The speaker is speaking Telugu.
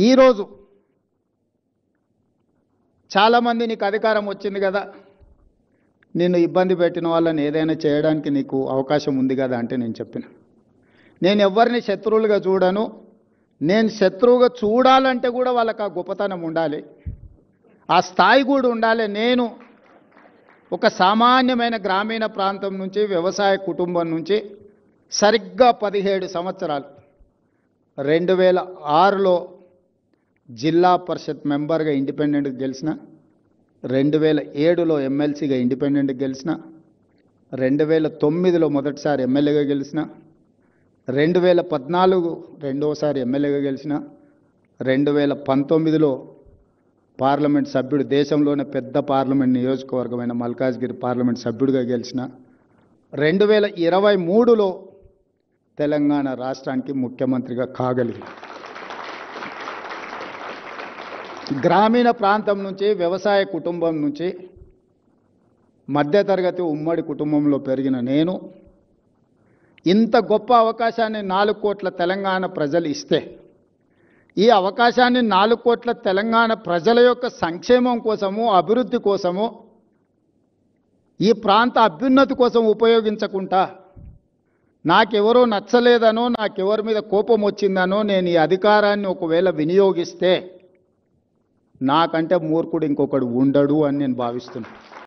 ఈరోజు చాలామంది నీకు అధికారం వచ్చింది కదా, నిన్ను ఇబ్బంది పెట్టిన వాళ్ళని ఏదైనా చేయడానికి నీకు అవకాశం ఉంది కదా అంటే నేను చెప్పిన, నేను ఎవరిని శత్రువులుగా చూడను. నేను శత్రువుగా చూడాలంటే కూడా వాళ్ళకి ఆ గొప్పతనం ఉండాలి, ఆ స్థాయి కూడా ఉండాలి. నేను ఒక సామాన్యమైన గ్రామీణ ప్రాంతం నుంచి, వ్యవసాయ కుటుంబం నుంచి సరిగ్గా 17 సంవత్సరాలు 2006లో జిల్లా పరిషత్ మెంబర్గా ఇండిపెండెంట్గా గెలిచిన, 2007లో ఎమ్మెల్సీగా ఇండిపెండెంట్గా గెలిచిన, 2009లో మొదటిసారి ఎమ్మెల్యేగా గెలిచిన, 2014 రెండోసారి ఎమ్మెల్యేగా గెలిచిన, 2019లో పార్లమెంట్ సభ్యుడు, దేశంలోనే పెద్ద పార్లమెంట్ నియోజకవర్గమైన మల్కాజ్గిరి పార్లమెంట్ సభ్యుడిగా గెలిచిన, 2023లో తెలంగాణ రాష్ట్రానికి ముఖ్యమంత్రిగా కాగలిగింది. గ్రామీణ ప్రాంతం నుంచి, వ్యవసాయ కుటుంబం నుంచి, మధ్యతరగతి ఉమ్మడి కుటుంబంలో పెరిగిన నేను ఇంత గొప్ప అవకాశాన్ని 4 కోట్ల తెలంగాణ ప్రజలు ఇస్తే, ఈ అవకాశాన్ని 4 కోట్ల తెలంగాణ ప్రజల యొక్క సంక్షేమం కోసము, అభివృద్ధి కోసము, ఈ ప్రాంత అభ్యున్నతి కోసం ఉపయోగించకుండా, నాకెవరో నచ్చలేదనో, నాకెవరి మీద కోపం వచ్చిందనో నేను ఈ అధికారాన్ని ఒకవేళ వినియోగిస్తే నాకంటే మూర్ఖుడు ఇంకొకడు ఉండడు అని నేను భావిస్తున్నాను.